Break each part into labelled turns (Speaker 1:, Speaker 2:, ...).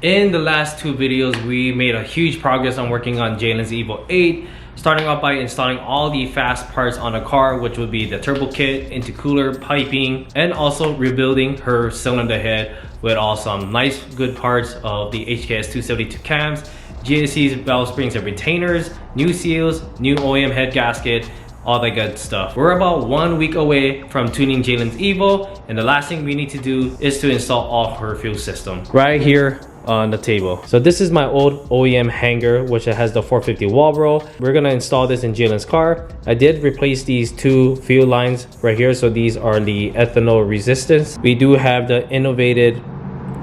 Speaker 1: In the last two videos, we made a huge progress on working on Jalen's Evo 8, starting off by installing all the fast parts on the car, which would be the turbo kit, intercooler, piping, and also rebuilding her cylinder head with all some nice good parts of the HKS 272 cams, JDC's valve springs and retainers, new seals, new OEM head gasket, all that good stuff. We're about 1 week away from tuning Jalen's Evo, and the last thing we need to do is to install all her fuel system right here on the table. So this is my old OEM hanger, which has the 450 Walbro. We're gonna install this in Jalen's car. I did replace these two fuel lines right here, so these are the ethanol resistance. We do have the innovated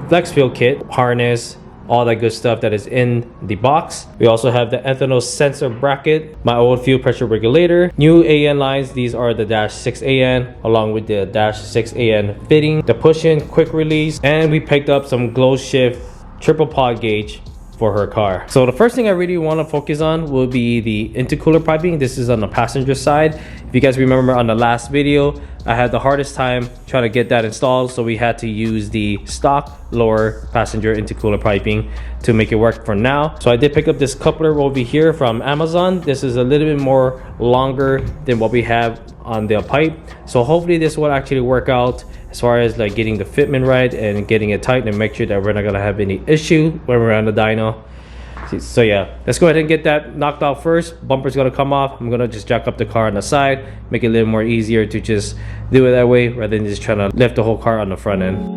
Speaker 1: flex fuel kit, harness, all that good stuff that is in the box. We also have the ethanol sensor bracket, my old fuel pressure regulator, new AN lines. These are the dash 6 AN along with the dash 6 AN fitting, the push-in quick release, and we picked up some glow shift triple pod gauge for her car. So the first thing I really want to focus on will be the intercooler piping. This is on the passenger side. If you guys remember on the last video, I had the hardest time trying to get that installed, so we had to use the stock lower passenger intercooler piping to make it work for now. So I did pick up this coupler over here from Amazon. This is a little bit more longer than what we have on the pipe, so hopefully this will actually work out as far as like getting the fitment right and getting it tight, and make sure that we're not gonna have any issue when we're on the dyno. So yeah, let's go ahead and get that knocked out first. Bumper's gonna come off. I'm gonna just jack up the car on the side, make it a little more easier to just do it that way rather than just trying to lift the whole car on the front end.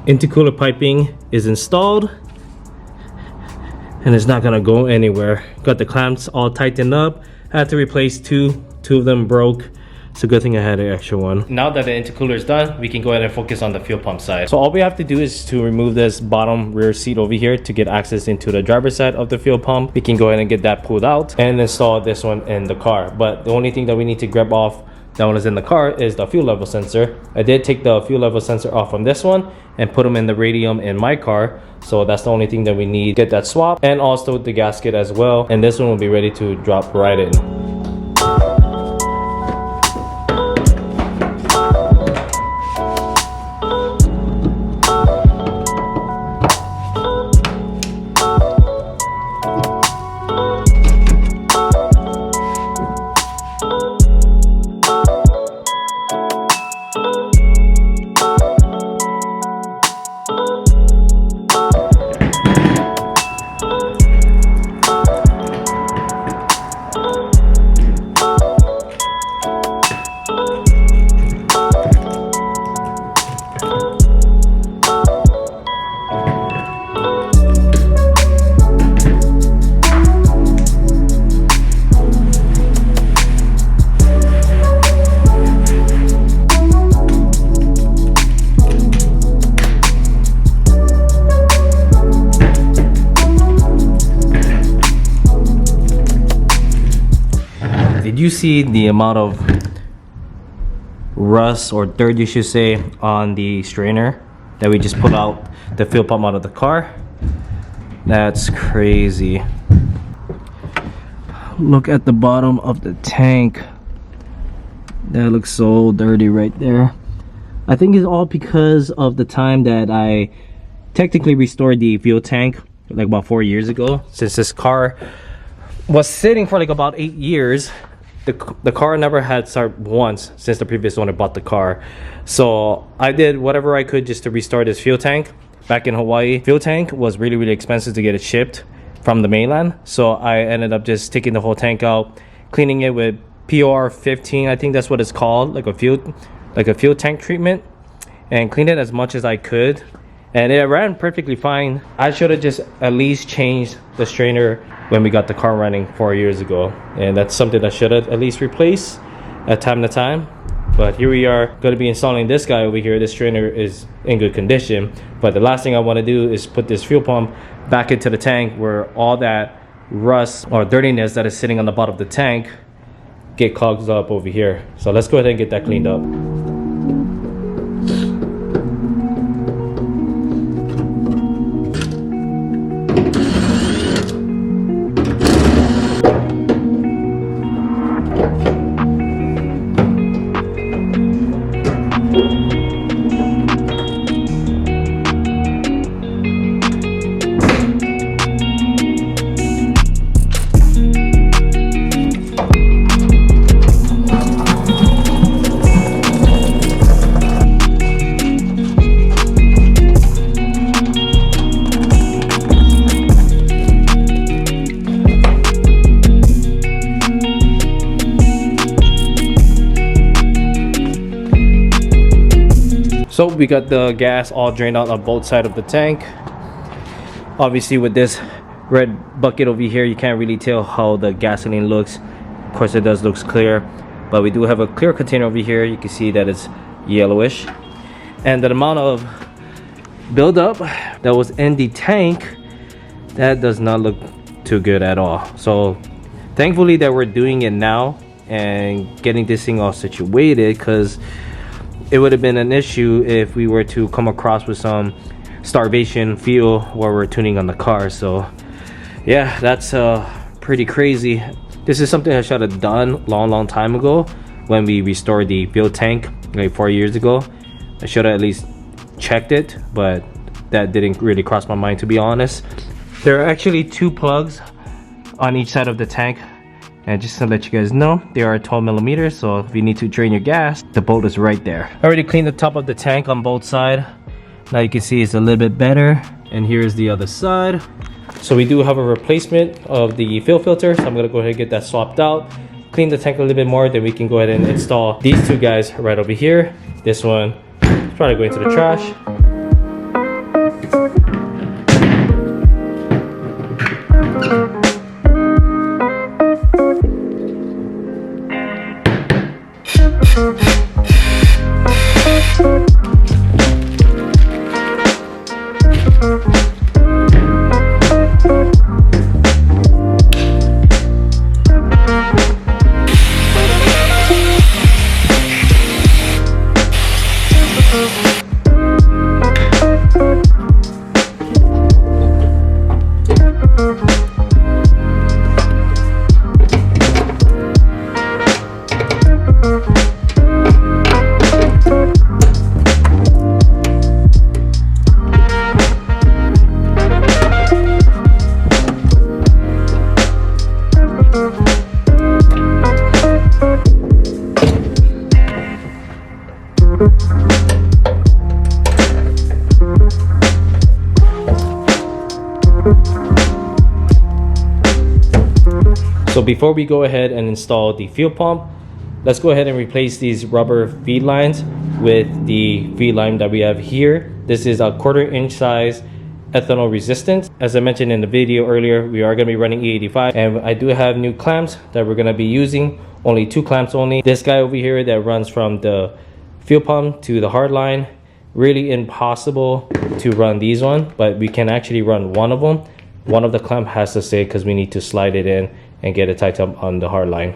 Speaker 1: Intercooler piping is installed and it's not gonna go anywhere. Got the clamps all tightened up. Had to replace two of them broke. It's a good thing I had an extra one. Now that the intercooler is done, we can go ahead and focus on the fuel pump side. So all we have to do is to remove this bottom rear seat over here to get access into the driver's side of the fuel pump. We can go ahead and get that pulled out and install this one in the car. But the only thing that we need to grab off that one is in the car is the fuel level sensor. I did take the fuel level sensor off from this one and put them in the radium in my car. So that's the only thing that we need. Get that swap, and also the gasket as well. And this one will be ready to drop right in. Did you see the amount of rust or dirt, you should say, on the strainer that we just pulled out the fuel pump out of the car? That's crazy. Look at the bottom of the tank. That looks so dirty right there. I think it's all because of the time that I technically restored the fuel tank like about 4 years ago. Since this car was sitting for like about 8 years, the car never had started once since the previous owner bought the car. So I did whatever I could just to restore this fuel tank. Back in Hawaii, fuel tank was really expensive to get it shipped from the mainland. So I ended up just taking the whole tank out, cleaning it with POR 15, I think that's what it's called, like a fuel tank treatment, and cleaned it as much as I could, and it ran perfectly fine. I should have just at least changed the strainer when we got the car running 4 years ago, and that's something I should have at least replaced at time to time. But here we are going to be installing this guy over here. This strainer is in good condition, but the last thing I want to do is put this fuel pump back into the tank where all that rust or dirtiness that is sitting on the bottom of the tank get clogged up over here. So let's go ahead and get that cleaned up. So we got the gas all drained out on both sides of the tank. Obviously with this red bucket over here, you can't really tell how the gasoline looks. Of course it does looks clear, but we do have a clear container over here. You can see that it's yellowish, and the amount of buildup that was in the tank, that does not look too good at all. So thankfully that we're doing it now and getting this thing all situated, because it would have been an issue if we were to come across with some starvation fuel while we're tuning on the car. So yeah, that's pretty crazy. This is something I should have done long time ago when we restored the fuel tank like 4 years ago. I should have at least checked it, but that didn't really cross my mind, to be honest. There are actually 2 plugs on each side of the tank, and just to let you guys know, they are 12 millimeters, so if you need to drain your gas, the bolt is right there. I already cleaned the top of the tank on both sides. Now you can see it's a little bit better, and here's the other side. So we do have a replacement of the fuel filter, so I'm gonna go ahead and get that swapped out, clean the tank a little bit more, then we can go ahead and install these 2 guys right over here. This one is probably going to the trash. So before we go ahead and install the fuel pump, let's go ahead and replace these rubber feed lines with the feed line that we have here. This is a 1/4 inch size ethanol resistant. As I mentioned in the video earlier, we are going to be running E85, and I do have new clamps that we're going to be using. Only 2 clamps only. This guy over here that runs from the fuel pump to the hard line, really impossible to run these one, but we can actually run one of them. One of the clamp has to stay because we need to slide it in and get it tied up on the hard line.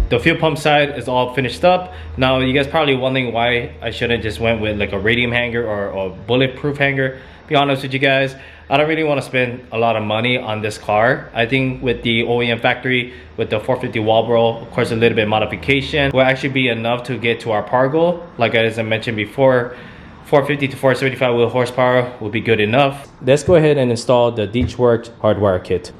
Speaker 1: The fuel pump side is all finished up. Now you guys probably wondering why I shouldn't just went with like a radium hanger or a bulletproof hanger. Be honest with you guys, I don't really want to spend a lot of money on this car. I think with the OEM factory, with the 450 Walbro, of course a little bit of modification, will actually be enough to get to our par goal. Like as I mentioned before, 450 to 475 wheel horsepower will be good enough. Let's go ahead and install the JDCustoms hardwire kit.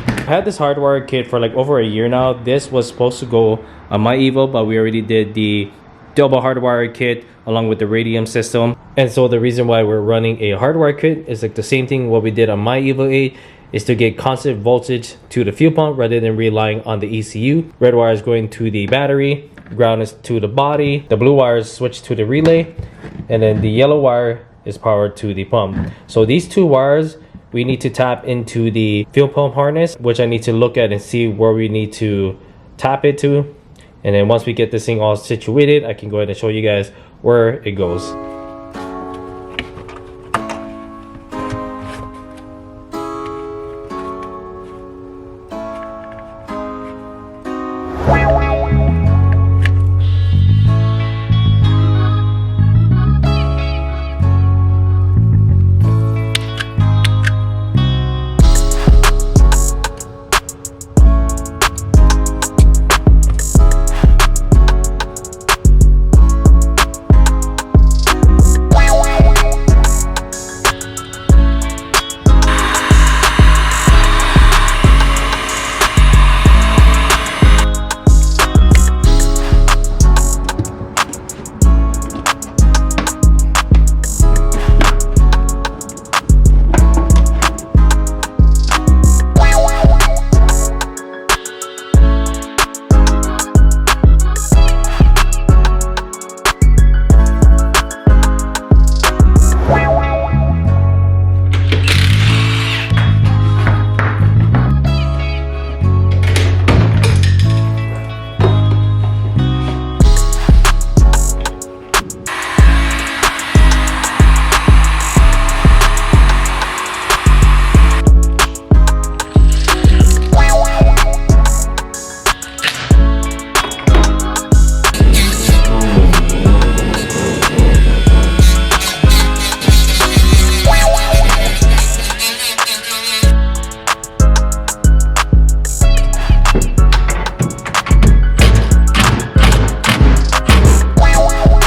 Speaker 1: I've had this hardwire kit for like over a year now. This was supposed to go on my Evo, but we already did the double hardwire kit along with the radium system. And so the reason why we're running a hardwire kit is like the same thing what we did on my Evo 8, is to get constant voltage to the fuel pump rather than relying on the ECU. Red wire is going to the battery, ground is to the body, the blue wire is switched to the relay, and then the yellow wire is powered to the pump. So these two wires, we need to tap into the fuel pump harness, which I need to look at and see where we need to tap it to. And then once we get this thing all situated, I can go ahead and show you guys where it goes.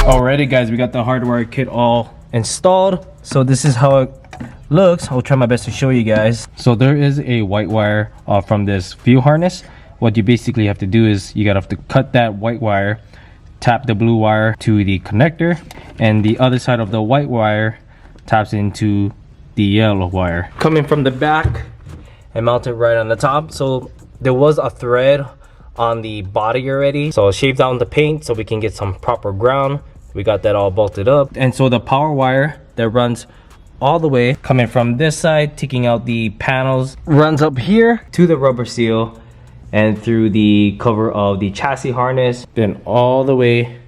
Speaker 1: Alrighty guys, we got the hardwire kit all installed. So this is how it looks. I'll try my best to show you guys. So there is a white wire from this fuel harness. What you basically have to do is you gotta have to cut that white wire, tap the blue wire to the connector, and the other side of the white wire taps into the yellow wire. Coming from the back and mounted right on the top. So there was a thread on the body already, so I'll shave down the paint so we can get some proper ground. We got that all bolted up. And so the power wire that runs all the way coming from this side, taking out the panels, runs up here to the rubber seal and through the cover of the chassis harness, then all the way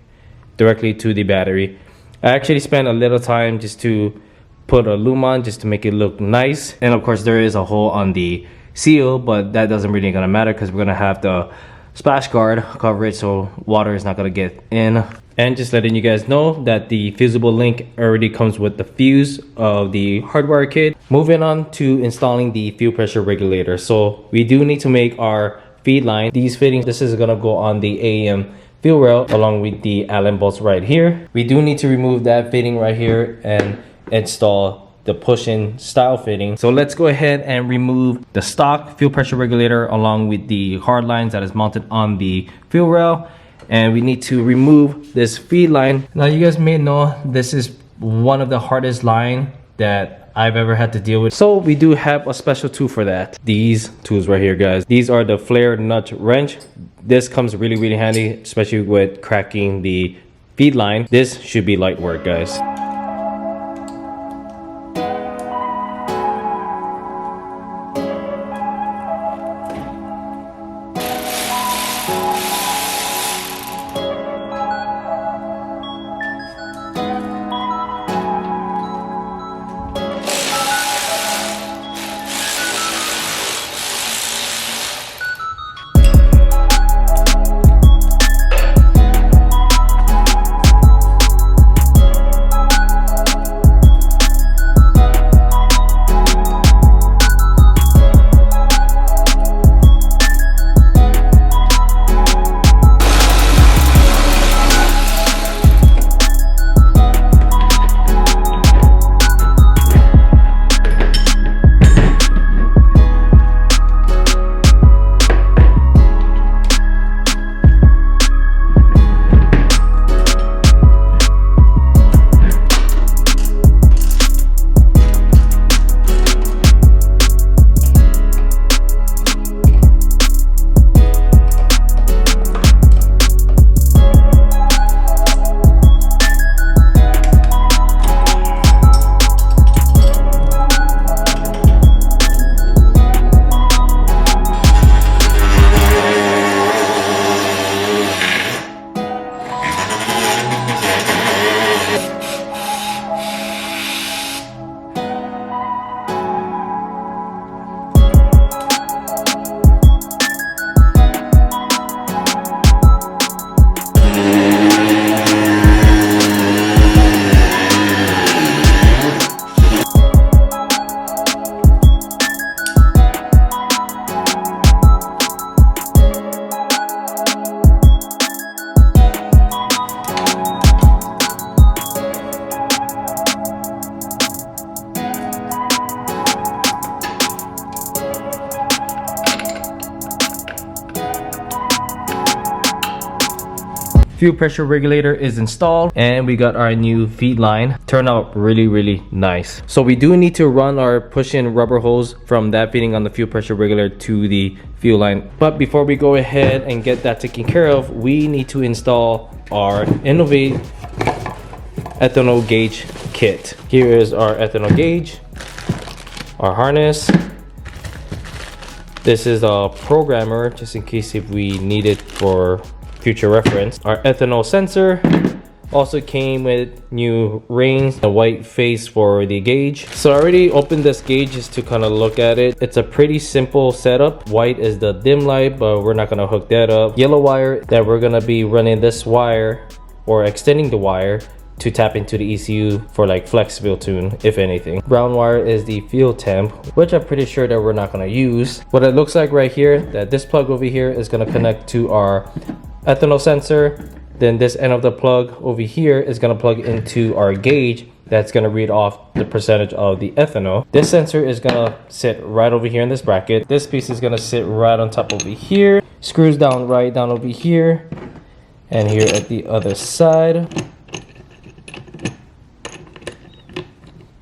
Speaker 1: directly to the battery. I actually spent a little time just to put a loom on just to make it look nice. And of course there is a hole on the seal, but that doesn't really gonna matter because we're gonna have the splash guard cover it so water is not gonna get in. And just letting you guys know that the fusible link already comes with the fuse of the hardwire kit. Moving on to installing the fuel pressure regulator. So we do need to make our feed line. These fittings, this is gonna go on the AEM fuel rail along with the Allen bolts right here. We do need to remove that fitting right here and install the push-in style fitting. So let's go ahead and remove the stock fuel pressure regulator along with the hard lines that is mounted on the fuel rail. And we need to remove this feed line. Now you guys may know this is one of the hardest line that I've ever had to deal with. So we do have a special tool for that. These tools right here, guys. These are the flare nut wrench. This comes really handy, especially with cracking the feed line. This should be light work, guys. fuel pressure regulator is installed, and we got our new feed line. Turned out really nice. So we do need to run our push-in rubber hose from that fitting on the fuel pressure regulator to the fuel line. But before we go ahead and get that taken care of, we need to install our Innovate ethanol gauge kit. Here is our ethanol gauge, our harness. This is a programmer, just in case if we need it for future reference. Our ethanol sensor also came with new rings, a white face for the gauge. So I already opened this gauge just to kind of look at it. It's a pretty simple setup. White is the dim light, but we're not gonna hook that up. Yellow wire that we're gonna be running this wire or extending the wire to tap into the ECU for like flexible tune, if anything. Brown wire is the fuel temp, which I'm pretty sure that we're not gonna use. What it looks like right here, that this plug over here is gonna connect to our ethanol sensor. Then this end of the plug over here is gonna plug into our gauge that's gonna read off the percentage of the ethanol. This sensor is gonna sit right over here in this bracket. This piece is gonna sit right on top over here. Screws down right down over here. And here at the other side.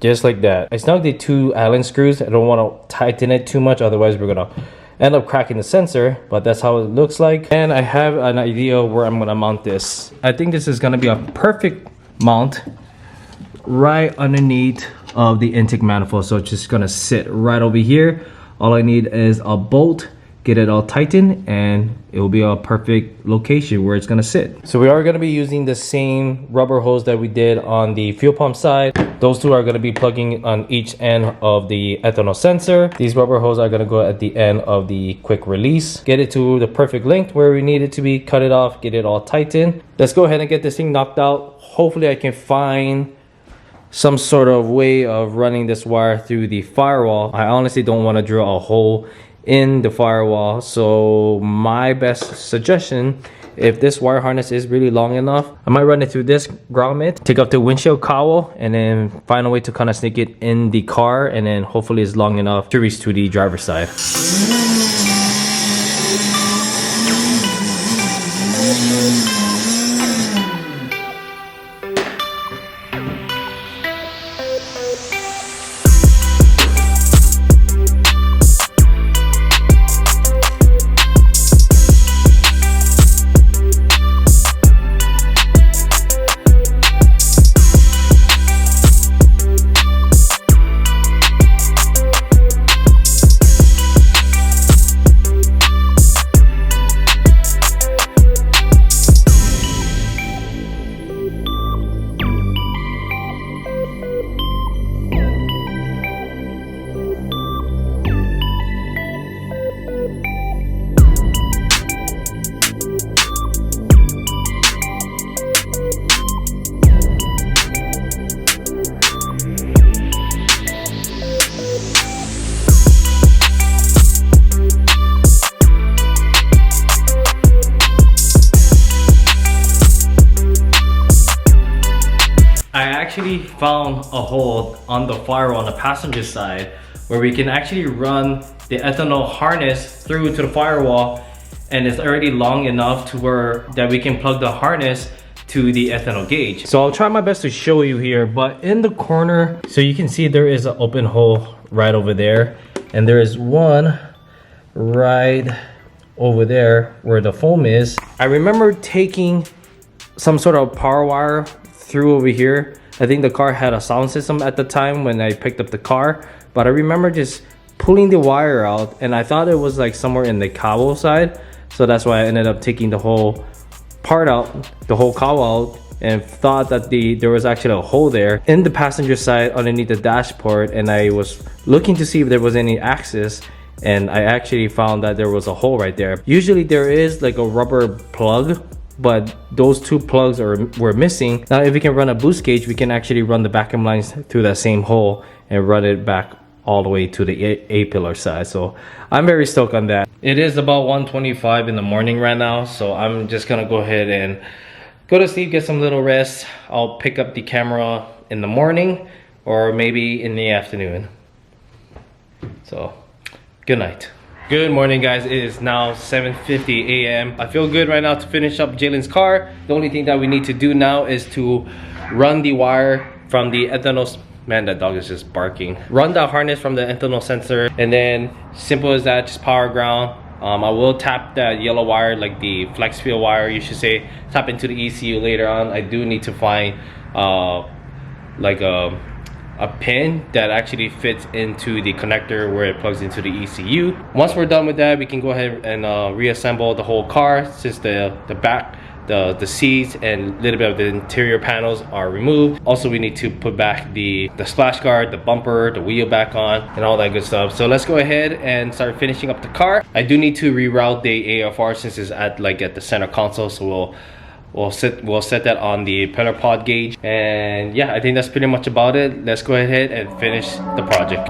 Speaker 1: Just like that. I snugged the two Allen screws. I don't want to tighten it too much, otherwise we're gonna end up cracking the sensor, but that's how it looks like. And I have an idea where I'm gonna mount this. I think this is gonna be a perfect mount right underneath of the intake manifold. So it's just gonna sit right over here. All I need is a bolt, get it all tightened, and it will be a perfect location where it's gonna sit. So we are gonna be using the same rubber hose that we did on the fuel pump side. Those two are gonna be plugging on each end of the ethanol sensor. These rubber hoses are gonna go at the end of the quick release. Get it to the perfect length where we need it to be, cut it off, get it all tightened. Let's go ahead and get this thing knocked out. Hopefully I can find some sort of way of running this wire through the firewall. I honestly don't wanna drill a hole in the firewall, so my best suggestion, if this wire harness is really long enough, I might run it through this grommet, take off the windshield cowl, and then find a way to kind of sneak it in the car, and then hopefully it's long enough to reach to the driver's side. I actually found a hole on the firewall on the passenger side where we can actually run the ethanol harness through to the firewall, and it's already long enough to where that we can plug the harness to the ethanol gauge. So I'll try my best to show you here, but in the corner, so you can see there is an open hole right over there, and there is one right over there where the foam is. I remember taking some sort of power wire through over here. I think the car had a sound system at the time when I picked up the car, but I remember just pulling the wire out, and I thought it was like somewhere in the cowl side, so that's why I ended up taking the whole part out, the whole cowl out, and thought that there was actually a hole there in the passenger side underneath the dashboard, and I was looking to see if there was any access, and I actually found that there was a hole right there. Usually there is like a rubber plug, but those two plugs were missing. Now if we can run a boost gauge, we can actually run the vacuum lines through that same hole and run it back all the way to the A-pillar side. So I'm very stoked on that. It is about 1:25 in the morning right now, so I'm just gonna go ahead and go to sleep, get some little rest. I'll pick up the camera in the morning or maybe in the afternoon. So good night. Good morning, guys. It is now 7:50 a.m. I feel good right now to finish up Jalen's car. The only thing that we need to do now is to run the wire from the ethanol. Man, that dog is just barking. Run the harness from the ethanol sensor, and then simple as that, just power ground. I will tap that yellow wire, like the flex field wire, you should say, tap into the ECU later on. I do need to find like a pin that actually fits into the connector where it plugs into the ECU. Once we're done with that, we can go ahead and reassemble the whole car, since the back, the seats and a little bit of the interior panels are removed. Also, we need to put back the splash guard, the bumper, the wheel back on, and all that good stuff. So let's go ahead and start finishing up the car. I do need to reroute the AFR since it's at the center console, so we'll set that on the pillar pod gauge. And yeah, I think that's pretty much about it. Let's go ahead and finish the project.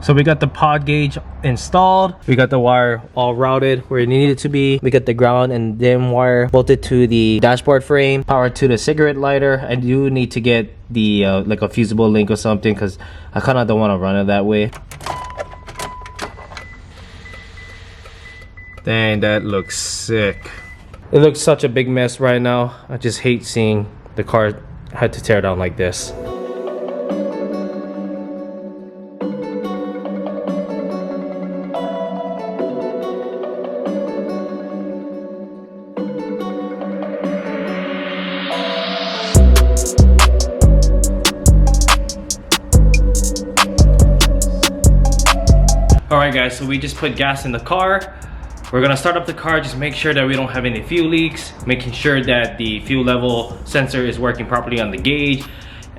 Speaker 1: So we got the pod gauge installed. We got the wire all routed where it needed to be. We got the ground and dim wire bolted to the dashboard frame, power to the cigarette lighter. I do need to get the like a fusible link or something, because I kind of don't want to run it that way. Dang, that looks sick. It looks such a big mess right now. I just hate seeing the car had to tear down like this. Alright guys, so we just put gas in the car. We're gonna start up the car, just make sure that we don't have any fuel leaks, making sure that the fuel level sensor is working properly on the gauge.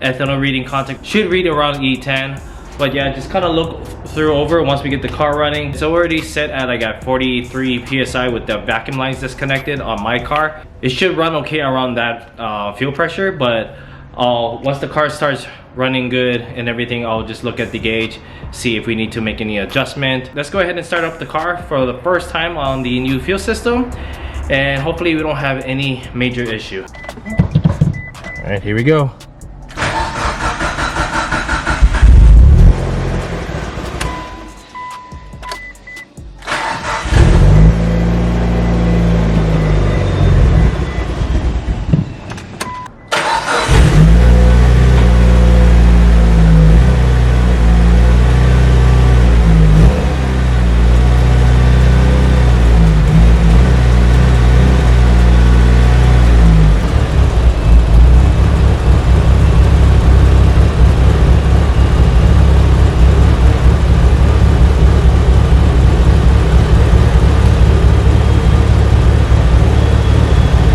Speaker 1: Ethanol reading contact should read around E10, but yeah, just kind of look through over once we get the car running. It's already set at like at 43 PSI with the vacuum lines disconnected on my car. It should run okay around that fuel pressure, but once the car starts running good and everything, I'll just look at the gauge, see if we need to make any adjustment. Let's go ahead and start up the car for the first time on the new fuel system, and hopefully we don't have any major issue. All right, here we go.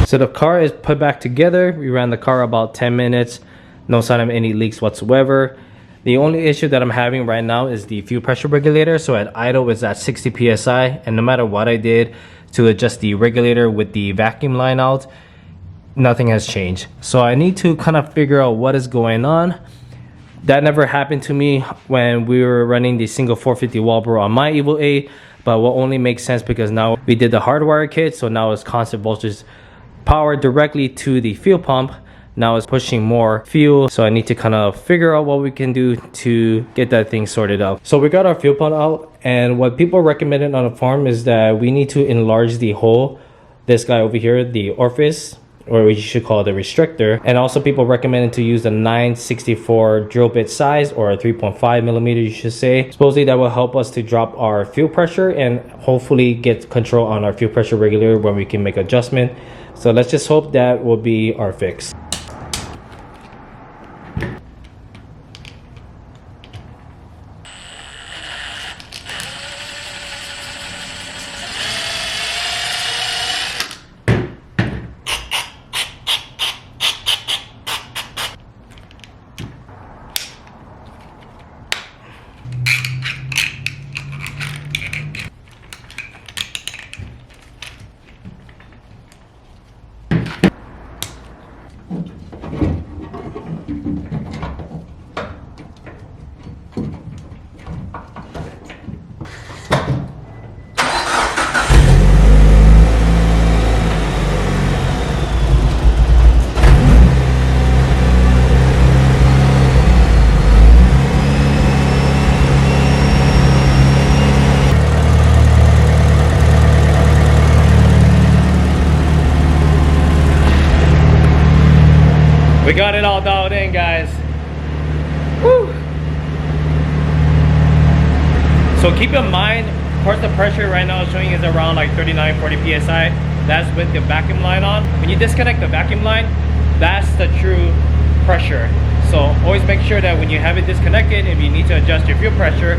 Speaker 1: So the car is put back together. We ran the car about 10 minutes. No sign of any leaks whatsoever. The only issue that I'm having right now is the fuel pressure regulator. So at idle it's at 60 PSI, and no matter what I did to adjust the regulator with the vacuum line out, nothing has changed. So I need to kind of figure out what is going on. That never happened to me when we were running the single 450 Walbro on my Evo 8, but will only make sense because now we did the hardwire kit, so now it's constant voltage power directly to the fuel pump. Now it's pushing more fuel, so I need to kind of figure out what we can do to get that thing sorted out. So we got our fuel pump out, and what people recommended on the forum is that we need to enlarge the hole, this guy over here, the orifice or we should call it a restrictor. And also people recommended to use the 964 drill bit size, or a 3.5 millimeter, you should say. Supposedly that will help us to drop our fuel pressure and hopefully get control on our fuel pressure regulator when we can make adjustment. So let's just hope that will be our fix. We got it all dialed in, guys. Woo. So keep in mind, of course, the pressure right now is showing is around like 39-40 psi. That's with the vacuum line on. When you disconnect the vacuum line, that's the true pressure. So always make sure that when you have it disconnected, if you need to adjust your fuel pressure,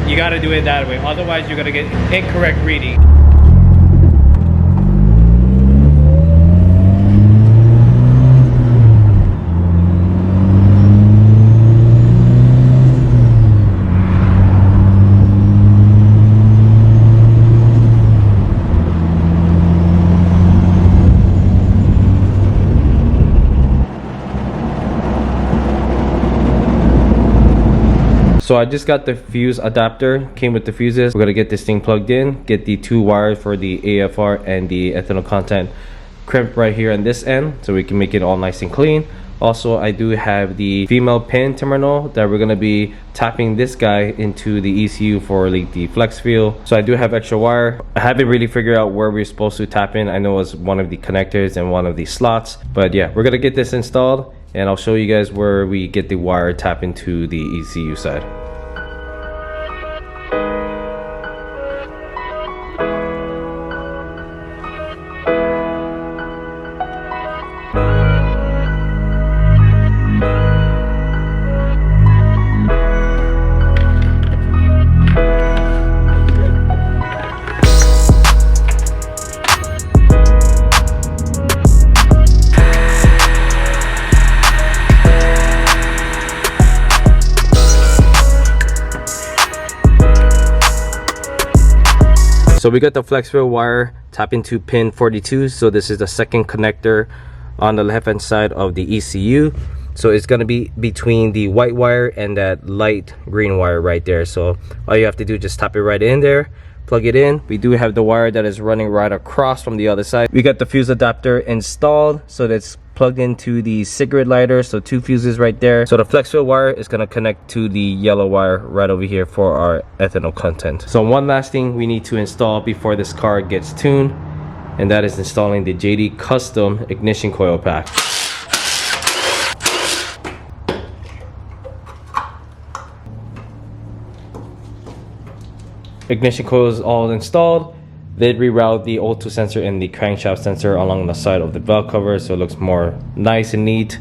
Speaker 1: you got to do it that way. Otherwise, you're gonna get incorrect reading. So I just got the fuse adapter, came with the fuses. We're gonna get this thing plugged in, get the 2 wires for the AFR and the ethanol content crimped right here on this end so we can make it all nice and clean. Also, I do have the female pin terminal that we're gonna be tapping this guy into the ECU for like the flex fuel. So I do have extra wire. I haven't really figured out where we're supposed to tap in. I know it's one of the connectors and one of the slots, but yeah, we're gonna get this installed and I'll show you guys where we get the wire tap into the ECU side. So we got the flex fuel wire tap into pin 42. So this is the second connector on the left hand side of the ECU. So it's going to be between the white wire and that light green wire right there. So all you have to do is just tap it right in there, plug it in. We do have the wire that is running right across from the other side. We got the fuse adapter installed, so that's plugged into the cigarette lighter. So 2 fuses right there. So the flex fuel wire is going to connect to the yellow wire right over here for our ethanol content. So one last thing we need to install before this car gets tuned, and that is installing the JD Custom ignition coil pack. Ignition coil is all installed. Did reroute the O2 sensor and the crankshaft sensor along the side of the valve cover, so it looks more nice and neat.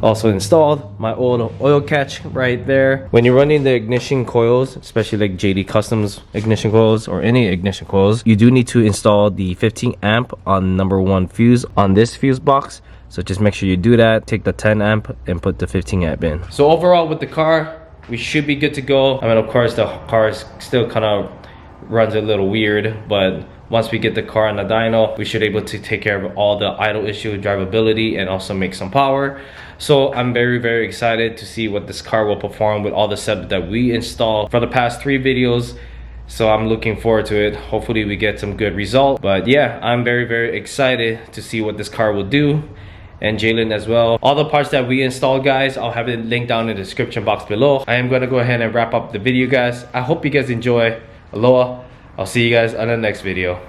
Speaker 1: Also installed my old oil catch right there. When you're running the ignition coils, especially like JD Customs ignition coils or any ignition coils, you do need to install the 15 amp on #1 fuse on this fuse box. So just make sure you do that. Take the 10 amp and put the 15 amp in. So overall with the car, we should be good to go. I mean, of course, the car is still kind of runs a little weird, but once we get the car on the dyno, we should be able to take care of all the idle issue, drivability, and also make some power. So I'm very excited to see what this car will perform with all the setup that we installed for the past 3 videos. So I'm looking forward to it. Hopefully we get some good result. But yeah, I'm very excited to see what this car will do, and Jalen as well. All the parts that we installed, guys, I'll have it linked down in the description box below. I am going to go ahead and wrap up the video, guys. I hope you guys enjoy. Aloha. I'll see you guys on the next video.